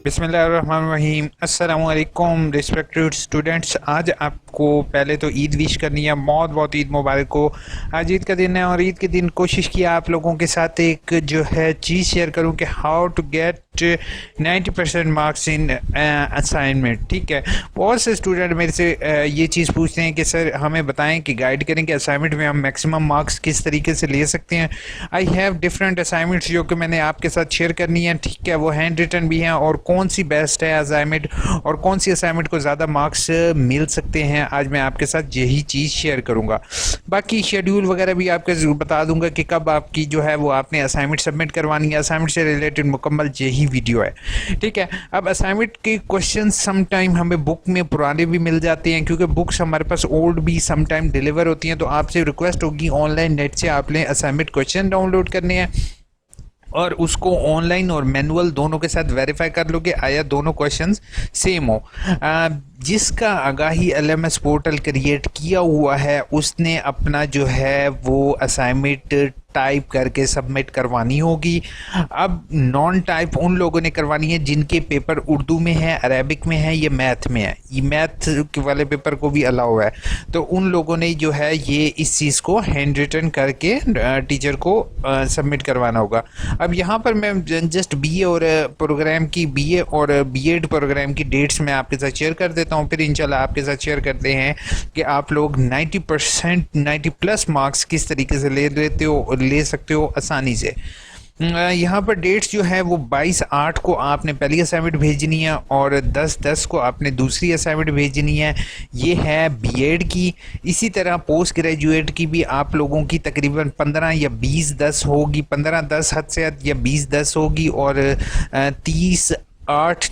बिस्मिल्लाहिर्रहमानिर्रहीम। अस्सलामु अलैकुम रिस्पेक्टेड स्टूडेंट्स। आज आपको पहले तो ईद विश करनी है, बहुत बहुत ईद मुबारक हो। आज ईद का दिन है और ईद के दिन कोशिश किया आप लोगों के साथ एक जो है चीज़ शेयर करूं कि how to get 90% marks in assignment. ठीक है, बहुत से स्टूडेंट मेरे से ये चीज़ पूछते हैं कि सर हमें बताएं कि गाइड करें कि असाइनमेंट में हम मैक्सिमम मार्क्स किस तरीके से ले सकते हैं। आई हैव डिफरेंट असाइनमेंट्स जो कि मैंने आपके साथ शेयर करनी है। ठीक है, वो हैंड रिटन भी हैं और कौन सी बेस्ट है असाइनमेंट और कौन सी असाइनमेंट को ज़्यादा मार्क्स मिल सकते हैं, आज मैं आपके साथ यही चीज़ शेयर करूंगा। बाकी शेड्यूल वगैरह भी आपको बता दूंगा कि कब आपकी जो है वो आपने असाइनमेंट सबमिट करवानी है। असाइनमेंट से रिलेटेड मुकम्मल यही वीडियो है। ठीक है, अब असाइनमेंट के क्वेश्चन सम टाइम हमें बुक में पुराने भी मिल जाते हैं, क्योंकि बुक्स हमारे पास ओल्ड भी सम टाइम डिलीवर होती हैं। तो आपसे रिक्वेस्ट होगी ऑनलाइन नेट से आपने असाइनमेंट क्वेश्चन डाउनलोड करने हैं और उसको ऑनलाइन और मैनुअल दोनों के साथ वेरीफाई कर लो कि आया दोनों क्वेश्चंस सेम हो। जिसका आगाही एलएमएस पोर्टल क्रिएट किया हुआ है उसने अपना जो है वो असाइनमेंट टाइप करके सबमिट करवानी होगी। अब नॉन टाइप उन लोगों ने करवानी है जिनके पेपर उर्दू में है, अरेबिक में है, ये मैथ में है। ये मैथ के वाले पेपर को भी अलाउ है, तो उन लोगों ने जो है ये इस चीज़ को हैंड रिटन करके टीचर को सबमिट करवाना होगा। अब यहाँ पर मैं जस्ट बीए और प्रोग्राम की बीए और बीएड प्रोग्राम की डेट्स मैं आपके साथ शेयर कर देता हूँ, फिर इंशाल्लाह आपके साथ शेयर करते हैं कि आप लोग 90% 90+ मार्क्स किस तरीके से ले सकते हो आसानी से। यहाँ पर डेट्स जो है वो 22/8 को आपने पहली असाइनमेंट भेजनी है और 10/10 को आपने दूसरी असाइनमेंट भेजनी है। ये है बीएड की। इसी तरह पोस्ट ग्रेजुएट की भी आप लोगों की तकरीबन 15 या 20/10 होगी, 15/10 हद से हद या 20/10 होगी और 30/8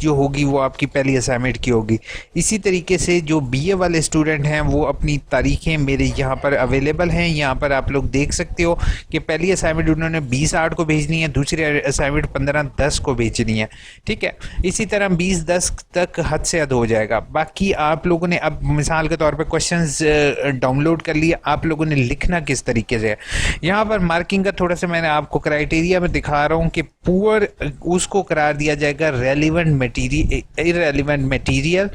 जो होगी वो आपकी पहली असाइनमेंट की होगी। इसी तरीके से जो बीए वाले स्टूडेंट हैं वो अपनी तारीखें मेरे यहाँ पर अवेलेबल हैं, यहाँ पर आप लोग देख सकते हो कि पहली असाइनमेंट उन्होंने 20/8 को भेजनी है, दूसरी असाइनमेंट 15/10 को भेजनी है। ठीक है, इसी तरह 20/10 तक हद से हद हो जाएगा। बाकी आप लोगों ने अब मिसाल के तौर पर क्वेश्चंस डाउनलोड कर लिए, आप लोगों ने लिखना किस तरीके से है। यहाँ पर मार्किंग का थोड़ा सा मैंने आपको क्राइटेरिया में दिखा रहा हूँ कि पुअर उसको करार दिया जाएगा relevant material, irrelevant material,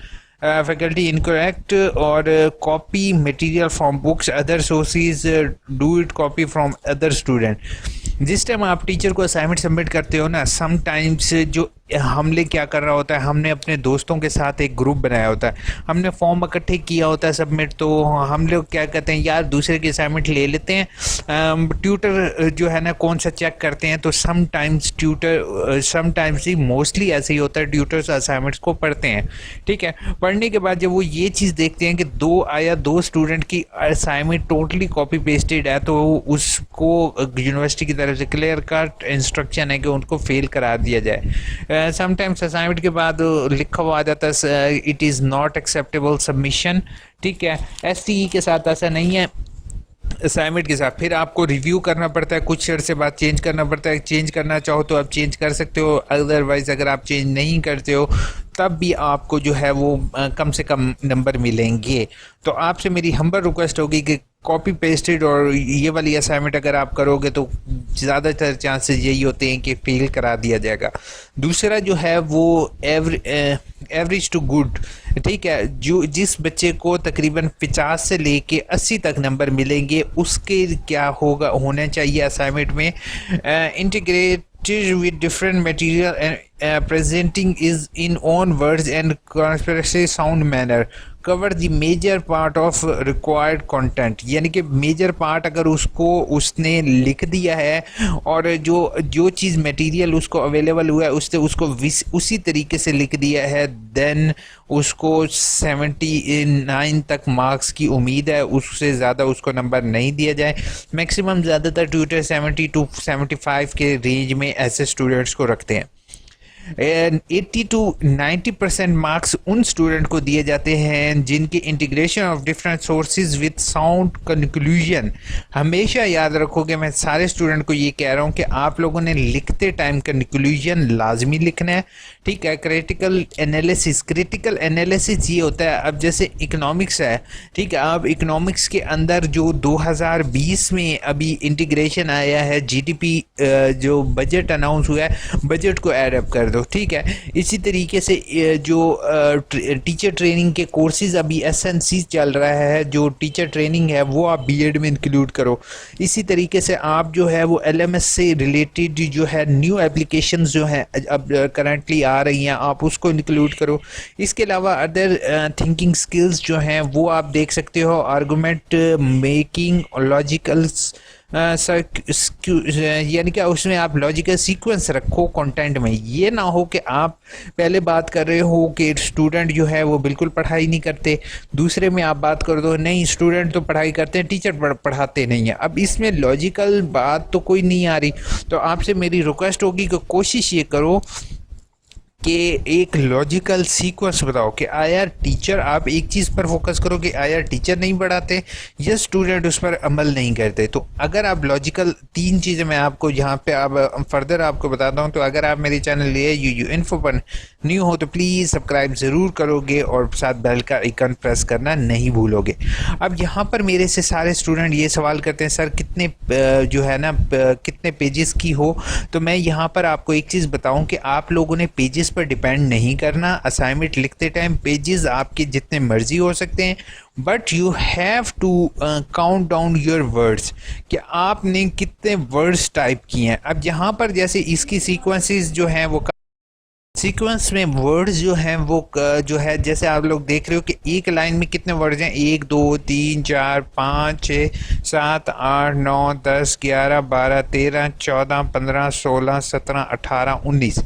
faculty incorrect और copy material from books other sources, do it copy from other student. जिस टाइम आप टीचर को असाइनमेंट सबमिट करते हो ना, सम टाइम्स जो हमने क्या कर रहा होता है, हमने अपने दोस्तों के साथ एक ग्रुप बनाया होता है, हमने फॉर्म इकट्ठे किया होता है सबमिट, तो हम लोग क्या कहते हैं यार दूसरे की असाइनमेंट ले लेते हैं, ट्यूटर जो है ना कौन सा चेक करते हैं। तो सम टाइम्स ही मोस्टली ऐसे ही होता है, ट्यूटर्स असाइनमेंट्स को पढ़ते हैं। ठीक है, पढ़ने के बाद जब वो ये चीज़ देखते हैं कि दो स्टूडेंट की असाइनमेंट टोटली कॉपी पेस्टेड है, तो उसको यूनिवर्सिटी की तरफ से क्लियर कट इंस्ट्रक्शन है कि उनको फेल करा दिया जाए। समटाइम्स असाइनमेंट के बाद लिखा हुआ आ जाता है it is not acceptable submission. ठीक है, एसटीई के साथ ऐसा नहीं है, असाइनमेंट के साथ फिर आपको रिव्यू करना पड़ता है, कुछ अर्से बाद चेंज करना पड़ता है। चेंज करना चाहो तो आप चेंज कर सकते हो, अदरवाइज अगर आप चेंज नहीं करते हो तब भी आपको जो है वो कम से कम नंबर मिलेंगे। तो आपसे मेरी हम्बल रिक्वेस्ट होगी कि कॉपी पेस्टेड और ये वाली असाइनमेंट अगर आप करोगे तो ज़्यादातर चांसेस यही होते हैं कि फेल करा दिया जाएगा। दूसरा जो है वो एवरेज टू गुड। ठीक है, जो जिस बच्चे को तकरीबन 50 से लेके 80 तक नंबर मिलेंगे उसके क्या होना चाहिए असाइनमेंट में, integrate with different material and presenting is in own words and conspiracy sound manner, cover the major part of required content। यानी कि मेजर पार्ट अगर उसने लिख दिया है और जो चीज़ मटेरियल उसको अवेलेबल हुआ है उसको उसी तरीके से लिख दिया है, देन उसको 79 तक मार्क्स की उम्मीद है, उससे ज़्यादा उसको नंबर नहीं दिया जाए। मैक्सिमम ज़्यादातर ट्यूटर 70 to 75 के रेंज में ऐसे स्टूडेंट्स को रखते हैं। 80 to 90% मार्क्स उन स्टूडेंट को दिए जाते हैं जिनकी integration of different sources with sound conclusion. हमेशा याद रखोगे, मैं सारे स्टूडेंट को ये कह रहा हूँ कि आप लोगों ने लिखते टाइम कंक्लूजन लाजमी लिखना है। ठीक है, क्रिटिकल एनालिसिस ये होता है, अब जैसे इकोनॉमिक्स है, ठीक है, अब इकोनॉमिक्स के अंदर जो 2020 में अभी इंटीग्रेशन आया है, जीडीपी जो बजट अनाउंस हुआ है, बजट को ऐड अप कर दो, ठीक है। इसी तरीके से जो टीचर ट्रेनिंग के कोर्सेज अभी एसएनसी चल रहा है, जो टीचर ट्रेनिंग है वो आप बीएड में इंक्लूड करो। इसी तरीके से आप जो है वो एलएमएस से रिलेटेड जो है न्यू एप्लीकेशंस जो है अब करंटली आ रही हैं, आप उसको इंक्लूड करो। इसके अलावा अदर थिंकिंग स्किल्स जो हैं वो आप देख सकते हो, आर्गूमेंट मेकिंग, लॉजिकल यानी कि उसमें आप लॉजिकल सीक्वेंस रखो कंटेंट में। ये ना हो कि आप पहले बात कर रहे हो कि स्टूडेंट जो है वो बिल्कुल पढ़ाई नहीं करते, दूसरे में आप बात कर दो नहीं स्टूडेंट तो पढ़ाई करते हैं, टीचर पढ़ाते नहीं है। अब इसमें लॉजिकल बात तो कोई नहीं आ रही। तो आपसे मेरी रिक्वेस्ट होगी कि कोशिश ये करो कि एक लॉजिकल सीक्वेंस बताओ कि आया टीचर, आप एक चीज़ पर फोकस करो कि आया टीचर नहीं पढ़ाते या स्टूडेंट उस पर अमल नहीं करते। तो अगर आप लॉजिकल तीन चीज़ें मैं आपको यहाँ पे अब फर्दर आपको बताता हूँ। तो अगर आप मेरे चैनल यू इन्फो पर न्यू हो तो प्लीज़ सब्सक्राइब ज़रूर करोगे और साथ बेल का आइकन प्रेस करना नहीं भूलोगे। अब यहाँ पर मेरे से सारे स्टूडेंट ये सवाल करते हैं सर कितने जो है ना कितने पेजेस की हो। तो मैं यहाँ पर आपको एक चीज़ बताऊँ कि आप लोगों ने पेजेस पर डिपेंड नहीं करना। असाइनमेंट लिखते टाइम पेजेस आपके जितने मर्जी हो सकते हैं, but you have to count down your words कि आपने कितने वर्ड्स टाइप किए हैं। अब यहाँ पर जैसे इसकी सीक्वेंसेस जो हैं वो सीक्वेंस में वर्ड्स जो हैं वो जो है जैसे आप लोग देख रहे हो कि एक लाइन में कितने वर्ड्स हैं, 1 2 3 4 5 6 7 8 9 10 11 12 13 14 15 16 17 18 19,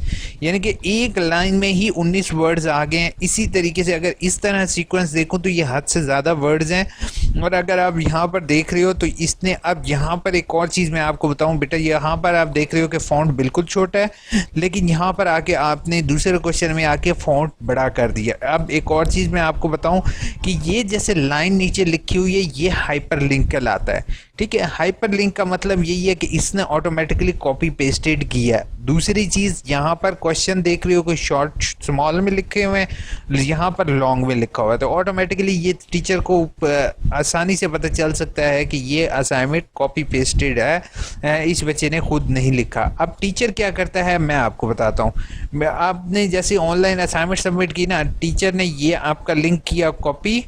यानी कि एक लाइन में ही 19 वर्ड्स आ गए हैं। इसी तरीके से अगर इस तरह सीक्वेंस देखो तो ये हद से ज़्यादा वर्ड्स हैं। और अगर आप यहाँ पर देख रहे हो तो इसने अब यहाँ पर एक और चीज़ मैं आपको बताऊँ बेटा, यहाँ पर आप देख रहे हो कि फ़ॉन्ट बिल्कुल छोटा है, लेकिन यहाँ पर आके आपने दूसरे क्वेश्चन में आके फ़ॉन्ट बड़ा कर दिया। अब एक और चीज़ मैं आपको बताऊं कि ये जैसे लाइन नीचे लिखी हुई है ये हाइपरलिंक कहलाता है, ठीक है। हाइपरलिंक का मतलब यही है कि इसने ऑटोमेटिकली कॉपी पेस्टेड किया है। दूसरी चीज़ यहाँ पर क्वेश्चन देख रहे हो कि शॉर्ट स्मॉल में लिखे हुए हैं, यहाँ पर लॉन्ग में लिखा हुआ है, तो ऑटोमेटिकली ये टीचर को आसानी से पता चल सकता है कि ये असाइनमेंट कॉपी पेस्टेड है, इस बच्चे ने खुद नहीं लिखा। अब टीचर क्या करता है मैं आपको बताता हूँ। आपने जैसे ऑनलाइन असाइनमेंट सबमिट की ना, टीचर ने ये आपका लिंक किया कॉपी,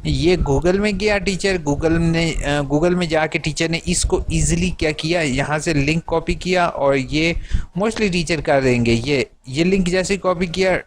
ये गूगल में गया टीचर, गूगल में जाके टीचर ने इसको इजीली क्या किया, यहाँ से लिंक कॉपी किया। और ये मोस्टली टीचर कर देंगे, ये लिंक जैसे कॉपी किया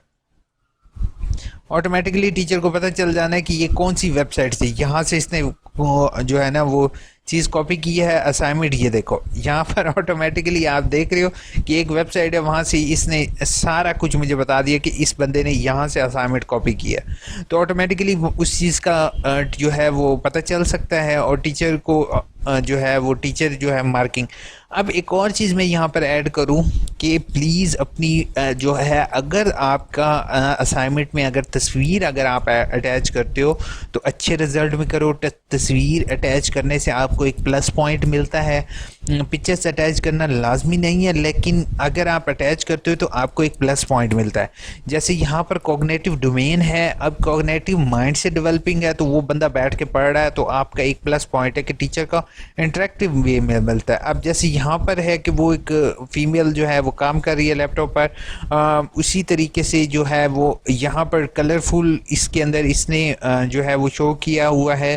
ऑटोमेटिकली टीचर को पता चल जाना है कि ये कौन सी वेबसाइट थी। यहाँ से इसने जो है ना वो चीज़ कॉपी की है असाइनमेंट। ये देखो यहाँ पर ऑटोमेटिकली आप देख रहे हो कि एक वेबसाइट है, वहाँ से इसने सारा कुछ मुझे बता दिया कि इस बंदे ने यहाँ से असाइनमेंट कॉपी किया। तो ऑटोमेटिकली उस चीज़ का जो है वो पता चल सकता है और टीचर को जो है वो टीचर जो है मार्किंग। अब एक और चीज़ मैं यहाँ पर ऐड करूँ कि प्लीज़ अपनी जो है अगर आपका असाइनमेंट में अगर तस्वीर अगर आप अटैच करते हो तो अच्छे रिजल्ट में करो। तस्वीर अटैच करने से आपको एक प्लस पॉइंट मिलता है। पिक्चर्स अटैच करना लाजमी नहीं है, लेकिन अगर आप अटैच करते हो तो आपको एक प्लस पॉइंट मिलता है। जैसे यहाँ पर कॉग्निटिव डोमेन है, अब कॉग्निटिव माइंड से डेवलपिंग है, तो वो बंदा बैठ के पढ़ रहा है तो आपका एक प्लस पॉइंट है कि टीचर का इंटरेक्टिव वे में मिलता है। अब जैसे यहाँ पर है कि वो एक फीमेल जो है वो काम कर रही है लैपटॉप पर, उसी तरीके से जो है वो यहाँ पर कलरफुल इसके अंदर इसने जो है वो शो किया हुआ है।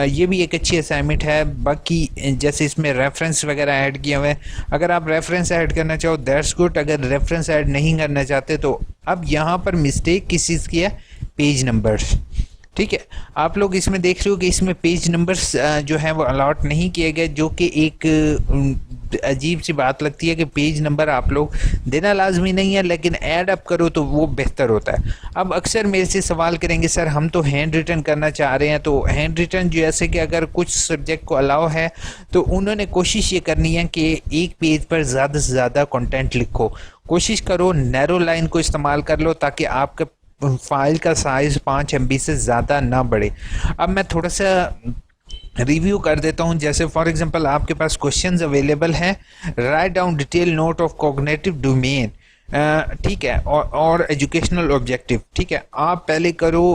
ये भी एक अच्छी असाइनमेंट है। बाकी जैसे इसमें रेफरेंस वगैरह ऐड किए हुए हैं, अगर आप रेफरेंस ऐड करना चाहो दैट्स गुड, अगर रेफरेंस ऐड नहीं करना चाहते तो अब यहाँ पर मिस्टेक किस चीज़ की है, पेज नंबर्स, ठीक है। आप लोग इसमें देख रहे हो कि इसमें पेज नंबर्स जो है वो अलॉट नहीं किए गए, जो कि एक अजीब सी बात लगती है कि पेज नंबर आप लोग देना लाजमी नहीं है, लेकिन ऐड अप करो तो वो बेहतर होता है। अब अक्सर मेरे से सवाल करेंगे सर हम तो हैंड रिटन करना चाह रहे हैं, तो हैंड रिटन जैसे कि अगर कुछ सब्जेक्ट को अलाउ है तो उन्होंने कोशिश ये करनी है कि एक पेज पर ज़्यादा से ज़्यादा कंटेंट लिखो। कोशिश करो नैरो लाइन को इस्तेमाल कर लो ताकि आपका फाइल का साइज़ 5 MB से ज़्यादा ना बढ़े। अब मैं थोड़ा सा रिव्यू कर देता हूं। जैसे फॉर एग्जांपल आपके पास क्वेश्चंस अवेलेबल हैं, write down detail note of cognitive domain, ठीक है, और एजुकेशनल ऑब्जेक्टिव, ठीक है। आप पहले करो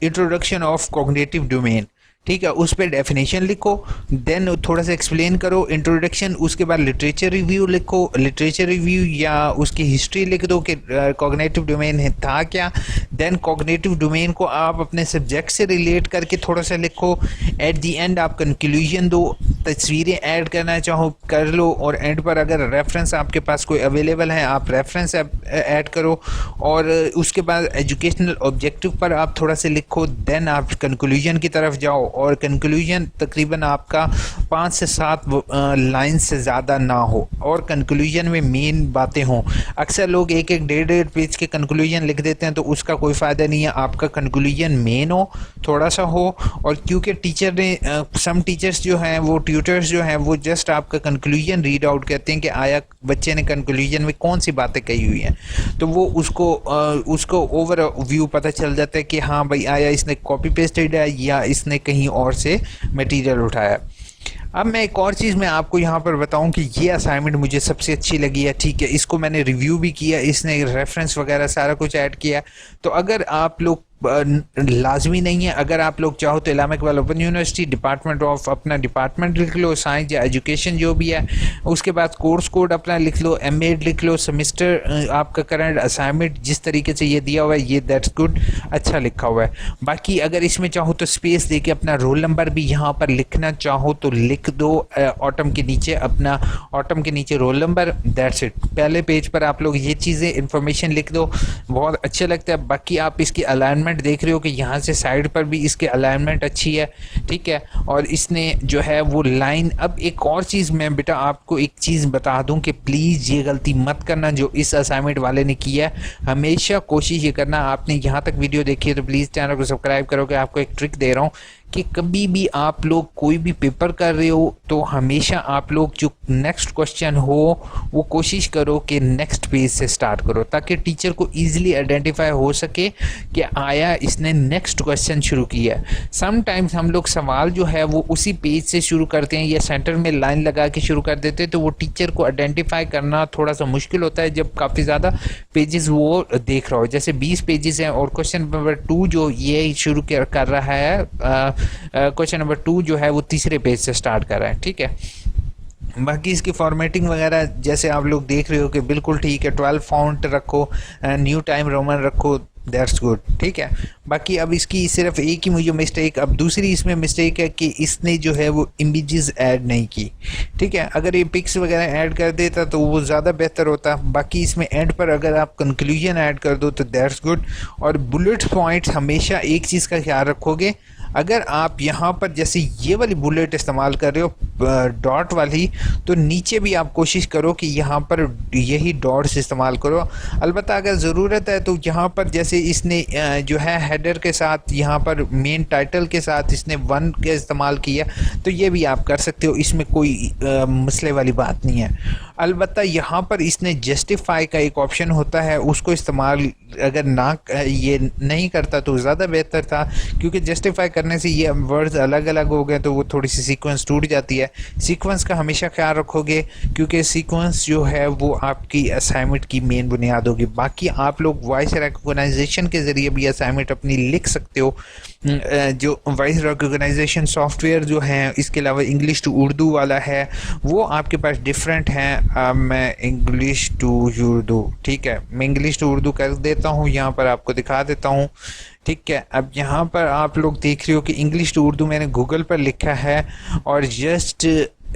इंट्रोडक्शन ऑफ कॉग्निटिव डोमेन, ठीक है, उस पर डेफिनेशन लिखो, देन थोड़ा सा एक्सप्लेन करो, इंट्रोडक्शन, उसके बाद लिटरेचर रिव्यू लिखो, लिटरेचर रिव्यू या उसकी हिस्ट्री लिख दो कि कॉग्निटिव डोमेन है था क्या, देन कॉग्निटिव डोमेन को आप अपने सब्जेक्ट से रिलेट करके थोड़ा सा लिखो, एट दी एंड आप कंक्लूजन दो, तस्वीरें ऐड करना चाहो कर लो, और एंड पर अगर रेफरेंस आपके पास कोई अवेलेबल है आप रेफरेंस ऐड करो, और उसके बाद एजुकेशनल ऑब्जेक्टिव पर आप थोड़ा सा लिखो, देन आप कंक्लूजन की तरफ जाओ, और कंक्लूजन तकरीबन आपका 5 से 7 लाइन से ज़्यादा ना हो, और कंक्लूजन में मेन बातें हों। अक्सर लोग एक एक डेढ़ पेज के कंक्लूजन लिख देते हैं, तो उसका कोई फ़ायदा नहीं है। आपका कंक्लूजन मेन हो, थोड़ा सा हो, और क्योंकि टीचर ने सम टीचर्स जो हैं वो ट्यूटर्स जो हैं वो जस्ट आपका कंक्लूजन रीड आउट करते हैं कि आया बच्चे ने कंक्लूजन में कौन सी बातें कही हुई हैं, तो वो उसको ओवर व्यू पता चल जाता है कि हाँ भाई आया इसने कॉपी पेस्टेड है या इसने कहीं और से मटेरियल उठाया। अब मैं एक और चीज़ मैं आपको यहाँ पर बताऊँ कि ये असाइनमेंट मुझे सबसे अच्छी लगी है, ठीक है, इसको मैंने रिव्यू भी किया, इसने रेफरेंस वगैरह सारा कुछ ऐड किया। तो अगर आप लोग लाजमी नहीं है, अगर आप लोग चाहो तो Allama Iqbal open university department of अपना डिपार्टमेंट लिख लो, साइंस या एजुकेशन जो भी है, उसके बाद कोर्स कोड अपना लिख लो, एमएड लिख लो, सेमेस्टर आपका करंट असाइनमेंट जिस तरीके से ये दिया हुआ है ये दैट्स गुड, अच्छा लिखा हुआ है। बाकी अगर इसमें चाहो तो स्पेस दे के अपना रोल नंबर भी यहाँ पर लिखना चाहो तो लिख दो, ऑटम के नीचे अपना ऑटम के नीचे रोल नंबर, दैट्स इट। पहले पेज पर आप लोग ये चीज़ें इंफॉर्मेशन लिख दो, बहुत अच्छा लगता है। बाकी आप इसकी अलाइनमेंट देख रहे हो कि यहाँ से साइड पर भी इसके अलाइनमेंट अच्छी है, ठीक है, और इसने जो है वो लाइन। अब एक और चीज़ मैं बेटा आपको एक चीज़ बता दूं कि प्लीज़ ये गलती मत करना जो इस असाइनमेंट वाले ने किया है। हमेशा कोशिश ये करना, आपने यहाँ तक वीडियो देखी है तो प्लीज़ चैनल को सब्सक्राइब करो, कि आपको एक ट्रिक दे रहा हूँ कि कभी भी आप लोग कोई भी पेपर कर रहे हो तो हमेशा आप लोग जो नेक्स्ट क्वेश्चन हो वो कोशिश करो कि नेक्स्ट पेज से स्टार्ट करो, ताकि टीचर को इजीली आइडेंटिफाई हो सके कि आया इसने नेक्स्ट क्वेश्चन शुरू किया है। समटाइम्स हम लोग सवाल जो है वो उसी पेज से शुरू करते हैं या सेंटर में लाइन लगा के शुरू कर देते हैं, तो वो टीचर को आइडेंटिफाई करना थोड़ा सा मुश्किल होता है जब काफ़ी ज़्यादा पेजेस वो देख रहा हो। जैसे 20 पेजेस हैं और क्वेश्चन नंबर 2 जो ये शुरू कर रहा है, क्वेश्चन नंबर 2 जो है वो तीसरे पेज से स्टार्ट कर रहा है, ठीक है। बाकी इसकी फॉर्मेटिंग वगैरह जैसे आप लोग देख रहे हो कि बिल्कुल ठीक है, 12 फॉन्ट रखो, न्यू टाइम रोमन रखो, दैट्स गुड, ठीक है। बाकी अब इसकी सिर्फ एक ही मुझे मिस्टेक, अब दूसरी इसमें मिस्टेक है कि इसने जो है वो इमेजेस ऐड नहीं की, ठीक है। अगर ये पिक्स वगैरह ऐड कर देता तो वो ज़्यादा बेहतर होता। बाकी इसमें एंड पर अगर आप कंक्लूजन ऐड कर दो तो दैट्स गुड। और बुलेट पॉइंट्स हमेशा एक चीज़ का ख्याल रखोगे, अगर आप यहाँ पर जैसे ये वाली बुलेट इस्तेमाल कर रहे हो डॉट वाली, तो नीचे भी आप कोशिश करो कि यहाँ पर यही डॉट्स इस्तेमाल करो। अलबत्ता अगर ज़रूरत है तो यहाँ पर जैसे इसने जो है हेडर के साथ यहाँ पर मेन टाइटल के साथ इसने 1 का इस्तेमाल किया, तो ये भी आप कर सकते हो, इसमें कोई मसले वाली बात नहीं है। अलबत्ता यहाँ पर इसने जस्टिफाई का एक ऑप्शन होता है, उसको इस्तेमाल अगर ना ये नहीं करता तो ज़्यादा बेहतर था, क्योंकि जस्टिफाई करने से ये वर्ड्स अलग अलग हो गए तो वो थोड़ी सी सीक्वेंस टूट जाती है। सीक्वेंस का हमेशा ख्याल रखोगे, क्योंकि सीक्वेंस जो है वो आपकी असाइनमेंट की मेन बुनियाद होगी। बाकी आप लोग वॉइस रिकॉग्नाइजेशन के ज़रिए भी असाइनमेंट अपनी लिख सकते हो, जो वॉइस रिकॉग्नाइजेशन सॉफ्टवेयर जो है, इसके अलावा इंग्लिश टू उर्दू वाला है, वो आपके पास डिफरेंट हैं। मैं इंग्लिश टू उर्दू, ठीक है, मैं इंग्लिश टू उर्दू कर देता हूँ, यहाँ पर आपको दिखा देता हूँ, ठीक है। अब यहाँ पर आप लोग देख रहे हो कि इंग्लिश टू उर्दू मैंने गूगल पर लिखा है, और जस्ट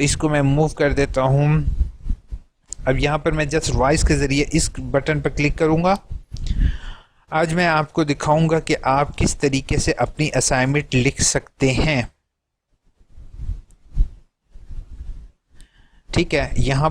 इसको मैं मूव कर देता हूँ। अब यहाँ पर मैं जस्ट वॉइस के ज़रिए इस बटन पर क्लिक करूँगा। आज मैं आपको दिखाऊंगा कि आप किस तरीके से अपनी असाइनमेंट लिख सकते हैं, ठीक है। यहाँ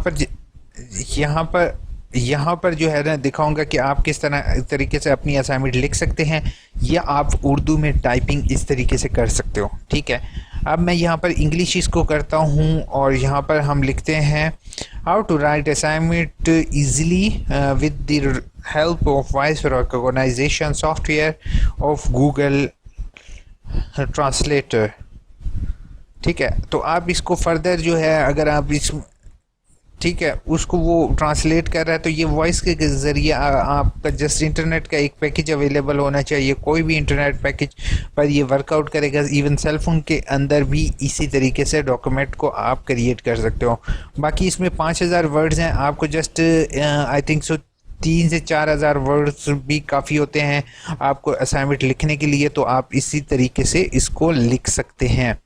पर जो है ना दिखाऊंगा कि आप किस तरीके से अपनी असाइनमेंट लिख सकते हैं, या आप उर्दू में टाइपिंग इस तरीके से कर सकते हो, ठीक है। अब मैं यहाँ पर इंग्लिश इसको करता हूँ, और यहाँ पर हम लिखते हैं how to write assignment easily with the help of voice recognisation software of Google translator, ठीक है। तो आप इसको फर्दर जो है अगर आप इस ठीक है, उसको वो ट्रांसलेट कर रहा है, तो ये वॉइस के ज़रिए आपका जस्ट इंटरनेट का एक पैकेज अवेलेबल होना चाहिए, कोई भी इंटरनेट पैकेज पर ये वर्कआउट करेगा। इवन सेलफोन के अंदर भी इसी तरीके से डॉक्यूमेंट को आप क्रिएट कर सकते हो। बाकी इसमें 5000 वर्ड्स हैं, आपको जस्ट आई थिंक सो 3 से 4 हज़ार वर्ड्स भी काफ़ी होते हैं आपको असाइनमेंट लिखने के लिए, तो आप इसी तरीके से इसको लिख सकते हैं।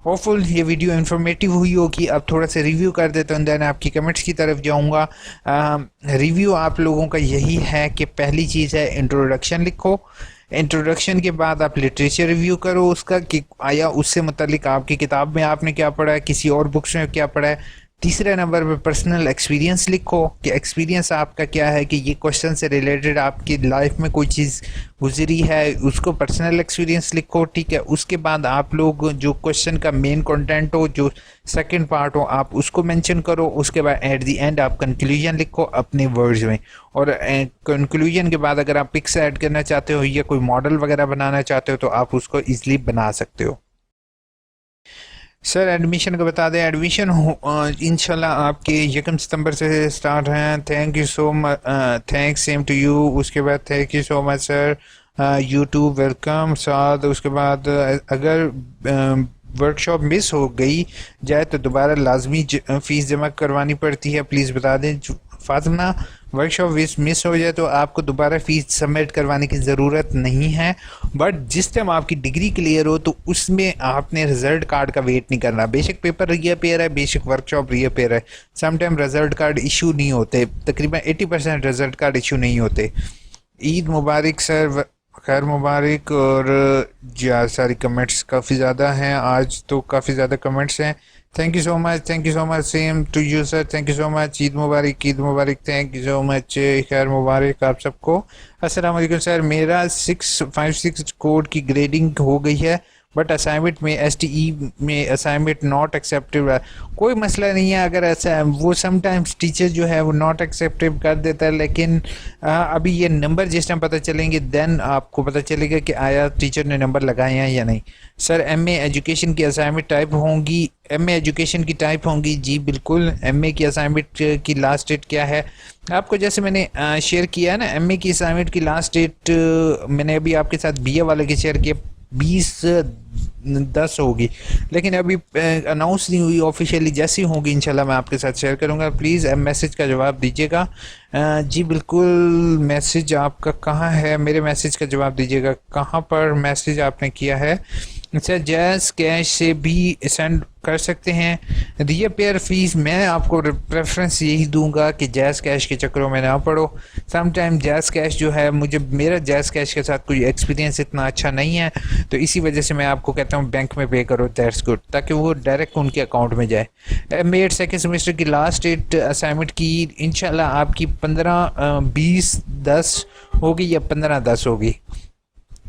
होपफुल ये वीडियो इन्फॉर्मेटिव हुई होगी। अब थोड़ा सा रिव्यू कर देता हूँ, देन आपकी कमेंट्स की तरफ जाऊँगा। रिव्यू आप लोगों का यही है कि पहली चीज़ है इंट्रोडक्शन लिखो। इंट्रोडक्शन के बाद आप लिटरेचर रिव्यू करो उसका कि आया उससे मुतालिक आपकी किताब में आपने क्या पढ़ा है, किसी और बुक्स में क्या पढ़ा है। तीसरे नंबर पे पर्सनल एक्सपीरियंस लिखो कि एक्सपीरियंस आपका क्या है, कि ये क्वेश्चन से रिलेटेड आपकी लाइफ में कोई चीज़ गुजरी है, उसको पर्सनल एक्सपीरियंस लिखो। ठीक है, उसके बाद आप लोग जो क्वेश्चन का मेन कंटेंट हो, जो सेकंड पार्ट हो, आप उसको मेंशन करो। उसके बाद एट द एंड आप कंक्लूजन लिखो अपने वर्ड्स में, और कंक्लूजन के बाद अगर आप पिक्स ऐड करना चाहते हो या कोई मॉडल वगैरह बनाना चाहते हो तो आप उसको ईजिली बना सकते हो। सर एडमिशन का बता दें, एडमिशन इंशाल्लाह आपके 1 सितंबर से स्टार्ट हैं। Thank you so much, thanks same to you. उसके बाद thank you so much sir, YouTube welcome. साथ उसके बाद अगर वर्कशॉप मिस हो गई जाए तो दोबारा लाजमी फ़ीस जमा करवानी पड़ती है, प्लीज़ बता दें। फातिमा, वर्कशॉप मिस हो जाए तो आपको दोबारा फ़ीस सबमिट करवाने की ज़रूरत नहीं है, बट जिस टाइम आपकी डिग्री क्लियर हो तो उसमें आपने रिज़ल्ट कार्ड का वेट नहीं करना। बेशक पेपर रीअपेयर है, बेशक वर्कशॉप रीअपेयर है, समटाइम रिज़ल्ट कार्ड इशू नहीं होते, तकरीबन 80% रिज़ल्ट कार्ड इशू नहीं होते। ईद मुबारक सर, खैर मुबारक। और जी सारी कमेंट्स काफ़ी ज़्यादा हैं, आज तो काफ़ी ज़्यादा कमेंट्स हैं। Thank you so much, thank you so much, same to you sir, thank you so much. Eid मुबारक, ईद मुबारक, थैंक यू सो मच, खैर मुबारक आप सबको। अस्सलाम वालेकुम सर, मेरा 656 कोड की ग्रेडिंग हो गई है, बट असाइनमेंट में STE में असाइनमेंट नॉट एक्सेप्टेड है। कोई मसला नहीं है, अगर ऐसा है वो समटाइम्स टीचर जो है वो नॉट एक्सेप्टेड कर देता है, लेकिन अभी ये नंबर जिस टाइम पता चलेंगे देन आपको पता चलेगा कि आया टीचर ने नंबर लगाए हैं या नहीं। सर MA एजुकेशन की असाइनमेंट टाइप होंगी, MA एजुकेशन की टाइप होंगी, जी बिल्कुल। MA की असाइनमेंट की लास्ट डेट क्या है आपको, जैसे मैंने शेयर किया है ना, MA की असाइनमेंट की लास्ट डेट मैंने अभी आपके साथ BA वाले की शेयर किया 20/10 होगी, लेकिन अभी अनाउंस नहीं हुई ऑफिशियली। जैसी होगी इंशाल्लाह मैं आपके साथ शेयर करूंगा। प्लीज़ मैसेज का जवाब दीजिएगा। जी बिल्कुल, मैसेज आपका कहाँ है, मेरे मैसेज का जवाब दीजिएगा, कहाँ पर मैसेज आपने किया है। अच्छा, जैज़ कैश से भी सेंड कर सकते हैं। रीअपेयर फ़ीस मैं आपको प्रेफरेंस यही दूंगा कि जैज़ कैश के चक्करों में ना पड़ो। समटाइम जैज़ कैश जो है, मेरा जैज़ कैश के साथ कोई एक्सपीरियंस इतना अच्छा नहीं है, तो इसी वजह से मैं आपको कहता हूँ बैंक में पे करो, दैट्स गुड, ताकि वो डायरेक्ट उनके अकाउंट में जाए। MA सेकेंड सेमेस्टर की लास्ट डेट असाइनमेंट की इंशाल्लाह आपकी 15/20/10 होगी या 15/10 होगी।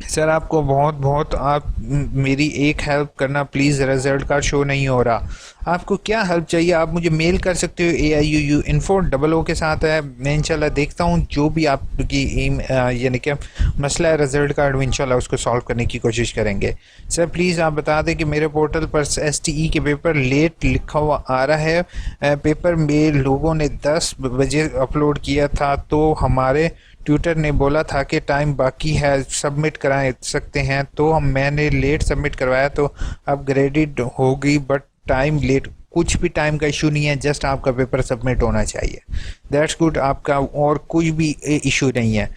सर आपको बहुत बहुत आप मेरी एक हेल्प करना प्लीज़, रिजल्ट कार्ड शो नहीं हो रहा। आपको क्या हेल्प चाहिए आप मुझे मेल कर सकते हो, AIUU-info के साथ है। मैं इंशाल्लाह देखता हूँ जो भी आपकी यानी कि मसला है रिजल्ट कार्ड में, इंशाल्लाह उसको सॉल्व करने की कोशिश करेंगे। सर प्लीज़ आप बता दें कि मेरे पोर्टल पर STE के पेपर लेट लिखा हुआ आ रहा है। पेपर में लोगों ने 10 बजे अपलोड किया था, तो हमारे ट्यूटर ने बोला था कि टाइम बाकी है, सबमिट करा सकते हैं, तो मैंने लेट सबमिट करवाया तो अब ग्रेडिट हो गई, बट टाइम लेट, कुछ भी टाइम का इशू नहीं है, जस्ट आपका पेपर सबमिट होना चाहिए, दैट्स गुड। आपका और कोई भी इशू नहीं है।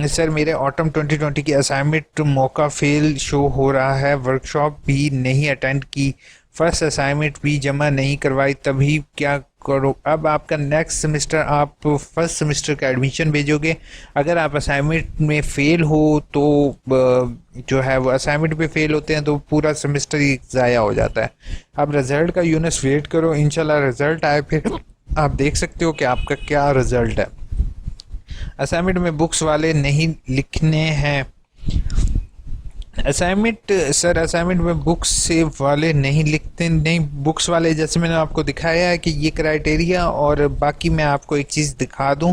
सर मेरे ऑटम 2020 की असाइनमेंट मौका फेल शो हो रहा है, वर्कशॉप भी नहीं अटेंड की, फर्स्ट असाइनमेंट भी जमा नहीं करवाई, तभी क्या करो। अब आपका नेक्स्ट सेमेस्टर आप फर्स्ट सेमेस्टर का एडमिशन भेजोगे, अगर आप असाइनमेंट में फ़ेल हो तो जो है वो असाइनमेंट पे फेल होते हैं तो पूरा सेमेस्टर ही ज़ाया हो जाता है। अब रिज़ल्ट का यूनिस वेट करो, इंशाल्लाह रिज़ल्ट आए, फिर आप देख सकते हो कि आपका क्या रिज़ल्ट है। असाइनमेंट में बुक्स वाले नहीं लिखने हैं। असाइनमेंट सर असाइनमेंट में बुक्स से वाले नहीं लिखते, नहीं बुक्स वाले, जैसे मैंने आपको दिखाया है कि ये क्राइटेरिया। और बाकी मैं आपको एक चीज़ दिखा दूं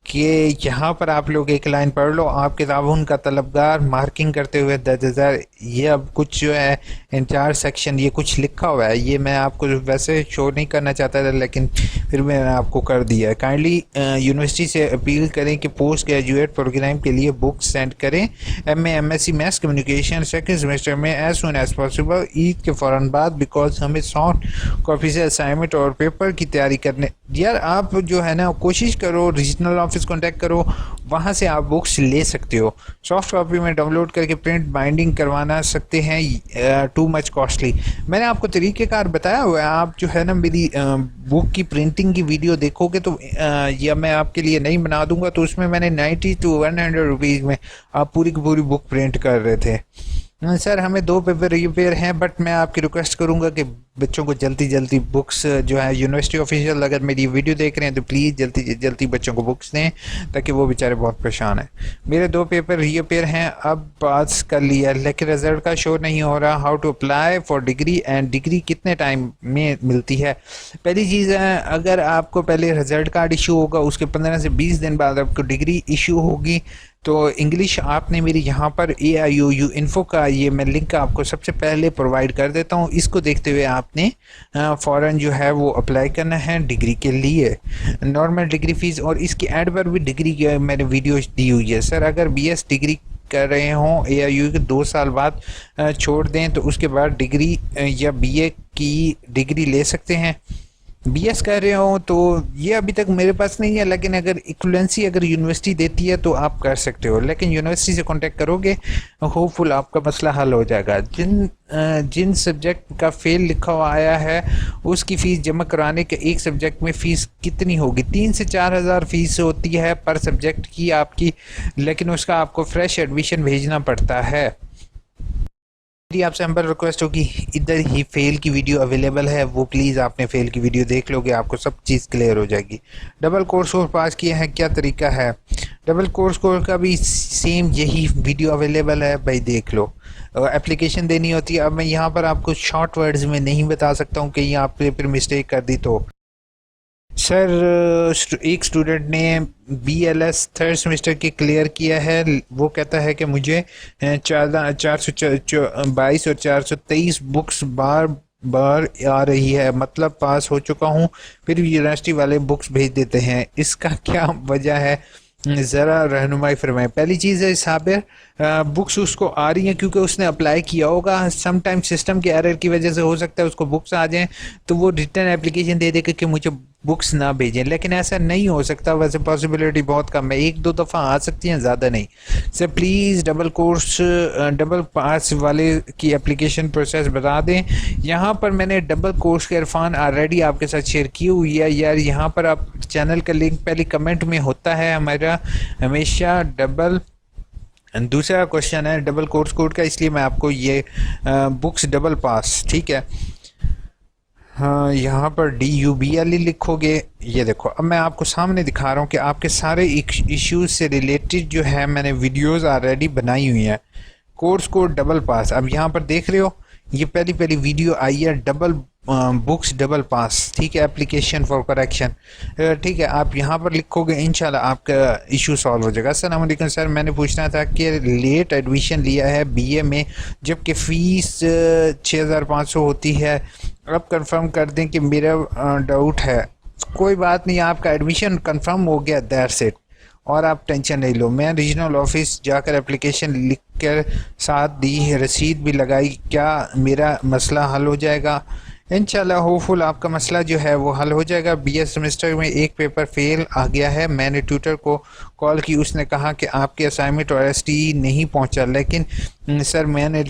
कि यहाँ पर आप लोग एक लाइन पढ़ लो, आप किताबों का तलबगार मार्किंग करते हुए 10,000 ये अब कुछ जो है इंचार्ज सेक्शन ये कुछ लिखा हुआ है, ये मैं आपको वैसे शो नहीं करना चाहता था लेकिन फिर मैंने आपको कर दिया है। काइंडली यूनिवर्सिटी से अपील करें कि पोस्ट ग्रेजुएट प्रोग्राम के लिए बुक्स सेंड करें। MSc math communication second semester में as soon as possible, Eid के फ़ौरन बाद, बिकॉज हमें सॉफ्ट कॉपी से असाइनमेंट और पेपर की तैयारी करने। यार आप जो है ना कोशिश करो, रीजनल ऑफिस कॉन्टैक्ट करो, वहाँ से आप बुक्स ले सकते हो। सॉफ्ट कॉपी में डाउनलोड करके प्रिंट बाइंडिंग करवाना सकते हैं, टू मच कॉस्टली। मैंने आपको तरीक़ेकार बताया हुआ है, आप जो है ना मेरी बुक की प्रिंटिंग की वीडियो देखोगे तो या मैं आपके लिए नहीं बना दूंगा, तो उसमें मैंने 90 to 100 रुपीज़ में आप पूरी की पूरी बुक प्रिंट कर रहे थे। सर हमें 2 पेपर रिपेयर हैं, बट मैं आपकी रिक्वेस्ट करूंगा कि बच्चों को जल्दी जल्दी बुक्स जो है यूनिवर्सिटी ऑफिशियल अगर मेरी वीडियो देख रहे हैं तो प्लीज़ जल्दी जल्दी बच्चों को बुक्स दें, ताकि वो बेचारे बहुत परेशान हैं। मेरे 2 पेपर रिपेयर हैं, अब पास कर लिया लेकिन रिजल्ट का शो नहीं हो रहा। How to apply for degree and degree कितने टाइम में मिलती है? पहली चीज़ है, अगर आपको पहले रिजल्ट कार्ड इशू होगा, उसके 15 से 20 दिन बाद आपको डिग्री इशू होगी। तो इंग्लिश आपने मेरी यहाँ पर AIOU इन्फो का ये मैं लिंक आपको सबसे पहले प्रोवाइड कर देता हूँ, इसको देखते हुए आपने फ़ौरन जो है वो अप्लाई करना है डिग्री के लिए। नॉर्मल डिग्री फ़ीस और इसकी ऐड पर भी डिग्री की मैंने वीडियो दी हुई है। सर अगर BS डिग्री कर रहे हों AIOU के 2 साल बाद छोड़ दें तो उसके बाद डिग्री या BA की डिग्री ले सकते हैं। BS कर रहे हो तो ये अभी तक मेरे पास नहीं है, लेकिन अगर इक्वलेंसी अगर यूनिवर्सिटी देती है तो आप कर सकते हो, लेकिन यूनिवर्सिटी से कांटेक्ट करोगे होपफुल आपका मसला हल हो जाएगा। जिन सब्जेक्ट का फेल लिखा हुआ आया है उसकी फ़ीस जमा कराने के एक सब्जेक्ट में फ़ीस कितनी होगी? 3 से 4 हज़ार फ़ीस होती है पर सब्जेक्ट की आपकी, लेकिन उसका आपको फ्रेश एडमिशन भेजना पड़ता है। आपसे हम्बल रिक्वेस्ट होगी, इधर ही फेल की वीडियो अवेलेबल है, वो प्लीज़ आपने फेल की वीडियो देख लोगे, आपको सब चीज़ क्लियर हो जाएगी। डबल कोर्स पास किया है, क्या तरीका है? डबल कोर्स का भी सेम यही वीडियो अवेलेबल है भाई, देख लो। एप्लीकेशन देनी होती है। अब मैं यहाँ पर आपको शॉर्ट वर्ड्स में नहीं बता सकता हूँ कहीं आपने फिर मिस्टेक कर दी तो। सर एक स्टूडेंट ने BLS 3rd सेमेस्टर की क्लियर किया है, वो कहता है कि मुझे 422 और 423 बुक्स बार बार आ रही है, मतलब पास हो चुका हूँ फिर भी यूनिवर्सिटी वाले बुक्स भेज देते हैं, इसका क्या वजह है? ज़रा रहनुमाई फरमाएं। पहली चीज़ है साबिर, बुक्स उसको आ रही हैं क्योंकि उसने अप्लाई किया होगा। सम टाइम सिस्टम के एरर की वजह से हो सकता है उसको बुक्स आ जाएं, तो वो रिटर्न एप्लीकेशन दे देगा कि मुझे बुक्स ना भेजें, लेकिन ऐसा नहीं हो सकता। वैसे पॉसिबिलिटी बहुत कम है, 1-2 दफ़ा आ सकती हैं, ज़्यादा नहीं। Sir please double course double pass वाले की एप्लीकेशन प्रोसेस बता दें। यहाँ पर मैंने डबल कोर्स के इरफान ऑलरेडी आपके साथ शेयर की हुई है यार, यहाँ पर आप चैनल का लिंक पहले कमेंट में होता है हमारा हमेशा। दूसरा क्वेश्चन है डबल कोर्स कोड का, इसलिए मैं आपको ये बुक्स डबल पास, ठीक है, हाँ यहाँ पर DUBLE लिखोगे। ये देखो अब मैं आपको सामने दिखा रहा हूँ कि आपके सारे इश्यूज से रिलेटेड जो है मैंने वीडियोस ऑलरेडी बनाई हुई हैं। कोर्स कोड डबल पास, अब यहाँ पर देख रहे हो ये पहली वीडियो आई है, डबल बुक्स डबल पास, ठीक है, एप्लीकेशन फॉर करेक्शन, ठीक है। आप यहाँ पर लिखोगे इंशाल्लाह आपका इशू सॉल्व हो जाएगा। अस्सलाम वालेकुम सर, मैंने पूछना था कि लेट एडमिशन लिया है BA में, जबकि फ़ीस 6500 होती है, अब कंफर्म कर दें कि मेरा डाउट है। कोई बात नहीं, आपका एडमिशन कंफर्म हो गया, दैट्स इट, और आप टेंशन नहीं लो। मैं रीजनल ऑफिस जाकर एप्लीकेशन लिख कर साथ दी, रसीद भी लगाई, क्या मेरा मसला हल हो जाएगा? इंशाल्लाह होपफुल आपका मसला जो है वो हल हो जाएगा। BS सेमेस्टर में एक पेपर फेल आ गया है, मैंने ट्यूटर को कॉल की, उसने कहा कि आपके असाइनमेंट और STE नहीं पहुंचा, लेकिन सर मैंने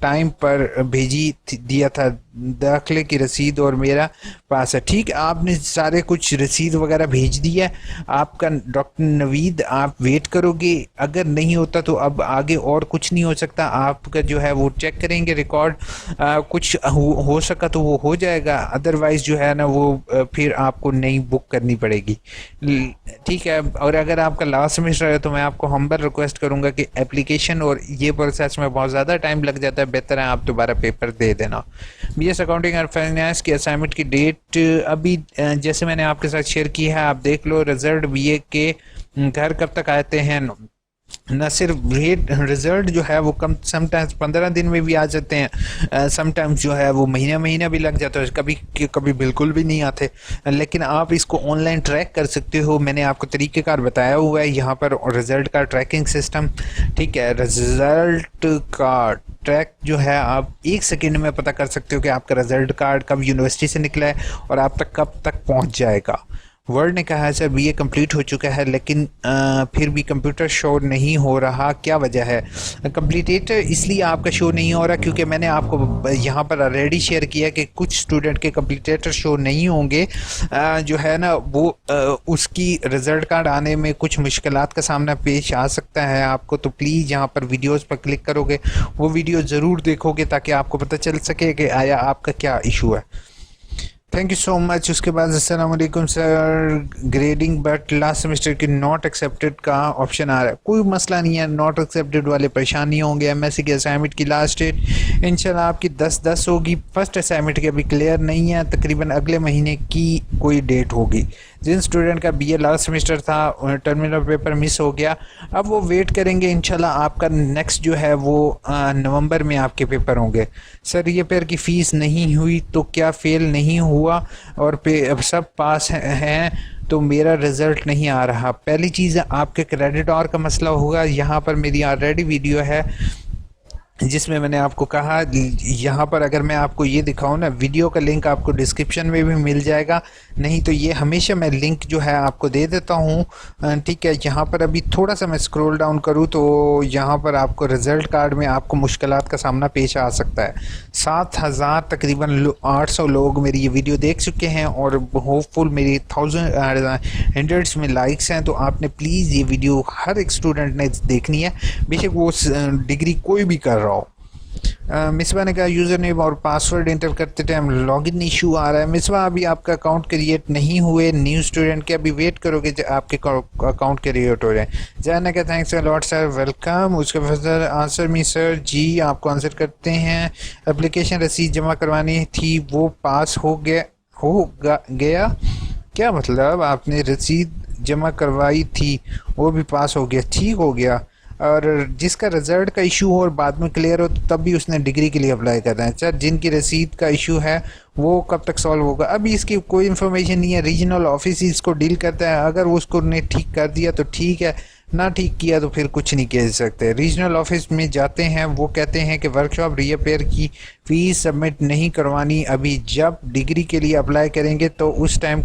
टाइम पर भेजी दिया था, दाखिले की रसीद और मेरा पास है। ठीक, आपने सारे कुछ रसीद वगैरह भेज दिया, आपका डॉक्टर नवीद आप वेट करोगे, अगर नहीं होता तो अब आगे और कुछ नहीं हो सकता। आपका जो है वो चेक करेंगे रिकॉर्ड, कुछ हो सका तो वो हो जाएगा, अदरवाइज़ जो है ना वो फिर आपको नई बुक करनी पड़ेगी, ठीक है। और अगर आपका लास्ट सेमेस्टर है तो मैं आपको हम्बल रिक्वेस्ट करूंगा कि एप्लीकेशन और ये प्रोसेस में बहुत ज़्यादा टाइम लग जाता है, बेहतर है आप दोबारा पेपर दे देना। BS अकाउंटिंग और फाइनेंस की असाइनमेंट की डेट अभी जैसे मैंने आपके साथ शेयर की है, आप देख लो। रिजल्ट BA के घर कब तक आते हैं? न सिर्फ रेट रिजल्ट जो है वो कम समटाइम्स 15 दिन में भी आ जाते हैं, समटाइम्स जो है वो महीना महीना भी लग जाता है, कभी कभी बिल्कुल भी नहीं आते। लेकिन आप इसको ऑनलाइन ट्रैक कर सकते हो। मैंने आपको तरीक़ेकार बताया हुआ है यहाँ पर, रिज़ल्ट का ट्रैकिंग सिस्टम। ठीक है, रिज़ल्ट का ट्रैक जो है आप 1 सेकंड में पता कर सकते हो कि आपका रिज़ल्ट कार्ड कब यूनिवर्सिटी से निकला है और आप तक कब तक पहुँच जाएगा। वर्ड ने कहा है सर बीए कंप्लीट हो चुका है लेकिन फिर भी कंप्यूटर शो नहीं हो रहा, क्या वजह है? कंप्लीटेड इसलिए आपका शो नहीं हो रहा क्योंकि मैंने आपको यहाँ पर ऑलरेडी शेयर किया कि कुछ स्टूडेंट के कंप्लीटेटर शो नहीं होंगे। जो है ना वो उसकी रिज़ल्ट कार्ड आने में कुछ मुश्किलात का सामना पेश आ सकता है आपको। तो प्लीज़ यहाँ पर वीडियोज़ पर क्लिक करोगे, वो वीडियो ज़रूर देखोगे ताकि आपको पता चल सके कि आया आपका क्या इशू है। Thank you so much. उसके बाद अस्सलाम वालेकुम sir, grading but last semester की नॉट एक्सेप्टेड का ऑप्शन आ रहा है। कोई मसला नहीं है, नॉट एक्सेप्टेड वाले परेशान नहीं होंगे। एमएससी की असाइनमेंट की लास्ट डेट इंशाल्लाह आपकी 10/10 होगी। फर्स्ट असाइनमेंट की अभी क्लियर नहीं है, तकरीबन अगले महीने की कोई डेट होगी। जिन स्टूडेंट का बीए लास्ट सेमेस्टर था टर्मिनल पेपर मिस हो गया, अब वो वेट करेंगे इंशाल्लाह आपका नेक्स्ट जो है वो नवंबर में आपके पेपर होंगे। सर ये पेपर की फ़ीस नहीं हुई तो क्या फेल नहीं हुआ और पे सब पास हैं तो मेरा रिज़ल्ट नहीं आ रहा? पहली चीज़ आपके क्रेडिट और का मसला होगा। यहाँ पर मेरी ऑलरेडी वीडियो है जिसमें मैंने आपको कहा, यहाँ पर अगर मैं आपको ये दिखाऊँ ना, वीडियो का लिंक आपको डिस्क्रिप्शन में भी मिल जाएगा, नहीं तो ये हमेशा मैं लिंक जो है आपको दे देता हूँ। ठीक है, यहाँ पर अभी थोड़ा सा मैं स्क्रॉल डाउन करूँ तो यहाँ पर आपको रिज़ल्ट कार्ड में आपको मुश्किलात का सामना पेश आ सकता है। 7000 तकरीबन 800 लोग मेरी ये वीडियो देख चुके हैं और होपफुल मेरी 1000 में लाइक्स हैं। तो आपने प्लीज़ ये वीडियो हर एक स्टूडेंट ने देखनी है, बेशक वो डिग्री कोई भी कर रहा हो। मिसबा ने कहा यूज़र नेम और पासवर्ड इंटर करते टाइम लॉगिन इशू आ रहा है। मिसबा अभी आपका अकाउंट क्रिएट नहीं हुए, न्यू स्टूडेंट के अभी वेट करोगे जब आपके अकाउंट क्रिएट हो रहे हैं। जैन ने कहा thanks a lot sir, welcome. उसके फर्दर आंसर मी सर, जी आपको आंसर करते हैं। एप्लीकेशन रसीद जमा करवानी थी वो पास हो गया क्या मतलब? आपने रसीद जमा करवाई थी वो भी पास हो गया, ठीक हो गया। और जिसका रिज़ल्ट का इशू हो और बाद में क्लियर हो तो तब भी उसने डिग्री के लिए अप्लाई करना है। अच्छा, जिनकी रसीद का इशू है वो कब तक सॉल्व होगा? अभी इसकी कोई इन्फॉर्मेशन नहीं है, रीजनल ऑफिस इसको डील करता है। अगर वो उसको ने ठीक कर दिया तो ठीक है, ना ठीक किया तो फिर कुछ नहीं कह सकते। रीजनल ऑफिस में जाते हैं, वो कहते हैं कि वर्कशॉप रीअपेयर की फ़ीस सबमिट नहीं करवानी, अभी जब डिग्री के लिए अप्लाई करेंगे तो उस टाइम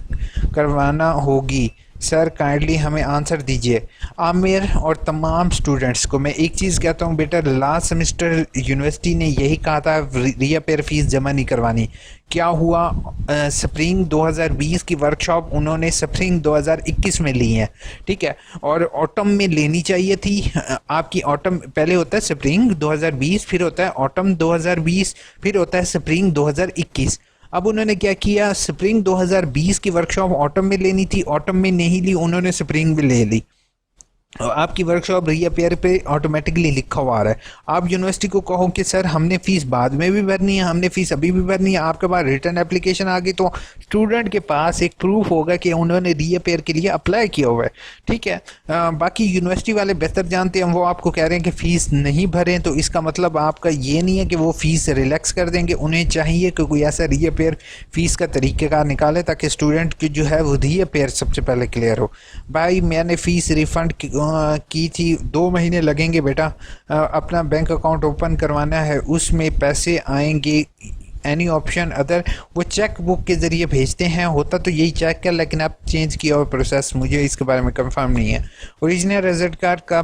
करवाना होगी। सर काइंडली हमें आंसर दीजिए। आमिर और तमाम स्टूडेंट्स को मैं एक चीज़ कहता हूँ बेटा, लास्ट सेमेस्टर यूनिवर्सिटी ने यही कहा था रीअपेयर फ़ीस जमा नहीं करवानी। क्या हुआ? स्प्रिंग 2020 की वर्कशॉप उन्होंने स्प्रिंग 2021 में ली है, ठीक है, और ऑटम में लेनी चाहिए थी आपकी। ऑटम पहले होता है स्प्रिंग 2020, फिर होता है ऑटम 2020, फिर होता है स्प्रिंग 2021। अब उन्होंने क्या किया, स्प्रिंग 2020 की वर्कशॉप ऑटम में लेनी थी, ऑटम में नहीं ली, उन्होंने स्प्रिंग में ले ली। आपकी वर्कशॉप रीअपेयर पे ऑटोमेटिकली लिखा हुआ आ रहा है। आप यूनिवर्सिटी को कहो कि सर हमने फ़ीस बाद में भी भरनी है, हमने फ़ीस अभी भी भरनी है, आपके पास रिटर्न एप्लीकेशन आ गई तो स्टूडेंट के पास एक प्रूफ होगा कि उन्होंने रीअपेयर के लिए अप्लाई किया हुआ है, ठीक है। बाकी यूनिवर्सिटी वाले बेहतर जानते हैं, वो आपको कह रहे हैं कि फ़ीस नहीं भरें तो इसका मतलब आपका ये नहीं है कि वो फ़ीस रिलैक्स कर देंगे। उन्हें चाहिए कि कोई ऐसा रीअपेयर फ़ीस का तरीक़ेकार निकाले ताकि स्टूडेंट की जो है वो रीअपेयर सबसे पहले क्लियर हो। भाई मैंने फ़ीस रिफ़ंड की थी, 2 महीने लगेंगे बेटा। अपना बैंक अकाउंट ओपन करवाना है, उसमें पैसे आएंगे। एनी ऑप्शन अदर, वो चेक बुक के ज़रिए भेजते हैं, होता तो यही चेक कर, लेकिन अब चेंज किया हुआ प्रोसेस, मुझे इसके बारे में कंफर्म नहीं है। ओरिजिनल रिजल्ट कार्ड का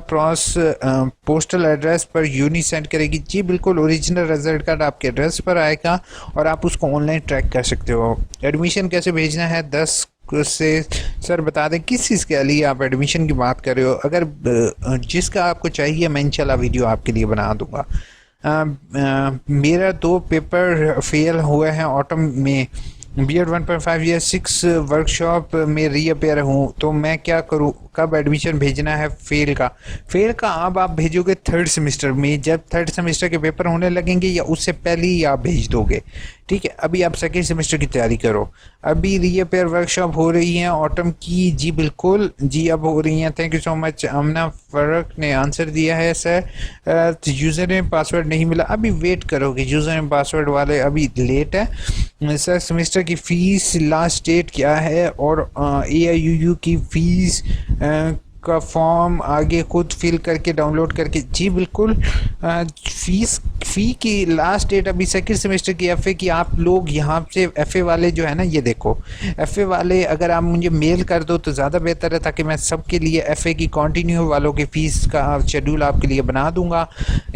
पोस्टल एड्रेस पर यूनी सेंड करेगी? जी बिल्कुल, ओरिजिनल रिजल्ट कार्ड आपके एड्रेस पर आएगा और आप उसको ऑनलाइन ट्रैक कर सकते हो। एडमिशन कैसे भेजना है 10 से सर बता दें, किस चीज़ के लिए आप एडमिशन की बात कर रहे हो? अगर जिसका आपको चाहिए मैं इंशाल्लाह वीडियो आपके लिए बना दूंगा। मेरा 2 पेपर फेल हुए हैं ऑटम में, B.Ed 1.5 या 6 वर्कशॉप में रीअपेयर हूँ, तो मैं क्या करूँ? कब एडमिशन भेजना है फेल का अब आप भेजोगे 3rd सेमेस्टर में, जब 3rd सेमेस्टर के पेपर होने लगेंगे या उससे पहले ही आप भेज दोगे, ठीक है, अभी आप सेकेंड सेमेस्टर की तैयारी करो। अभी रीअपेयर वर्कशॉप हो रही है ऑटम की, जी बिल्कुल जी, अब हो रही हैं। Thank you so much. Amna Farak ने आंसर दिया है सर, यूज़र नेम पासवर्ड नहीं मिला, अभी वेट करोगे, यूज़र नेम पासवर्ड वाले अभी लेट है सर। सेमेस्टर की फ़ीस लास्ट डेट क्या है, और AIUU की फ़ीस का फॉर्म आगे खुद फिल करके डाउनलोड करके, जी बिल्कुल। फ़ी की लास्ट डेट अभी सेकंड सेमेस्टर की एफ़ए की, आप लोग यहाँ से एफ़ए वाले जो है ना, ये देखो एफ़ए वाले अगर आप मुझे मेल कर दो तो ज़्यादा बेहतर है, ताकि मैं सबके लिए एफ़ए की कंटिन्यू वालों की फ़ीस का शेड्यूल आपके लिए बना दूंगा।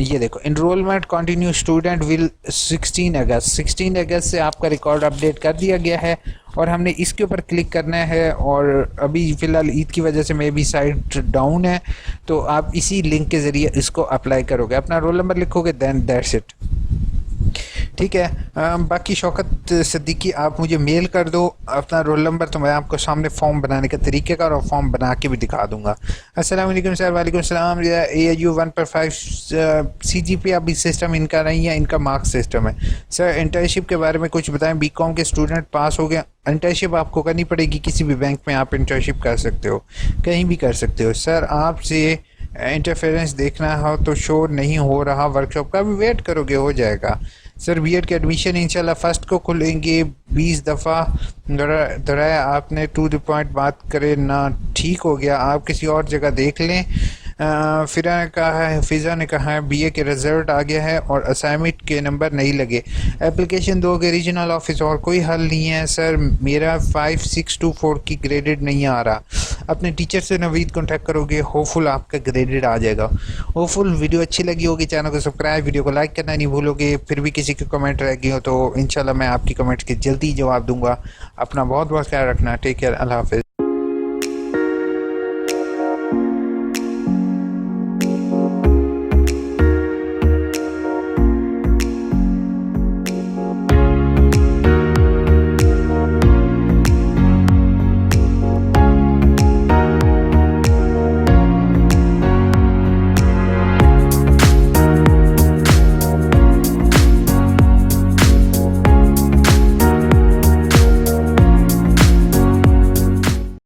ये देखो, इनरोलमेंट कंटिन्यू स्टूडेंट विल 16 अगस्त से आपका रिकॉर्ड अपडेट कर दिया गया है, और हमने इसके ऊपर क्लिक करना है। और अभी फ़िलहाल ईद की वजह से मेरी साइट डाउन है, तो आप इसी लिंक के ज़रिए इसको अप्लाई करोगे, अपना रोल नंबर लिखोगे, देन दैट्स इट। ठीक है, बाकी शौकत सिद्दीकी आप मुझे मेल कर दो अपना रोल नंबर, तो मैं आपको सामने फॉर्म बनाने का तरीके का और फॉर्म बना के भी दिखा दूंगा। अस्सलाम वालेकुम सर। वालेकुम सलाम। AIU 1/5 CGP अभी सिस्टम इनका नहीं है, इनका मार्क्स सिस्टम है। सर इंटर्नशिप के बारे में कुछ बताएं, BCom के स्टूडेंट पास हो गए, इंटर्नशिप आपको करनी पड़ेगी, किसी भी बैंक में आप इंटर्नशिप कर सकते हो, कहीं भी कर सकते हो। सर आपसे इंटरफेरेंस देखना हो तो शो नहीं हो रहा वर्कशॉप का, अभी वेट करोगे हो जाएगा। सर बीएड के एडमिशन इंशाल्लाह फर्स्ट को खुलेंगे, 20 दफ़ा दोहराया आपने, टू द पॉइंट बात करें ना, ठीक हो गया, आप किसी और जगह देख लें। फिज़ा ने कहा है BA के रिजल्ट आ गया है और असाइनमेंट के नंबर नहीं लगे, एप्लीकेशन दोगे रीजनल ऑफिस, और कोई हल नहीं है सर। मेरा 5624 की ग्रेडेड नहीं आ रहा, अपने टीचर से नवीद कॉन्टैक्ट करोगे, होपफुल आपका ग्रेडेड आ जाएगा। होपफुल वीडियो अच्छी लगी होगी, चैनल को सब्सक्राइब, वीडियो को लाइक करना नहीं भूलोगे। फिर भी किसी की कमेंट रह गई हो तो इंशाल्लाह मैं आपकी कमेंट्स के जल्दी जवाब दूंगा। अपना बहुत बहुत ख्याल रखना, टेक केयर, अल्लाह हाफिज़।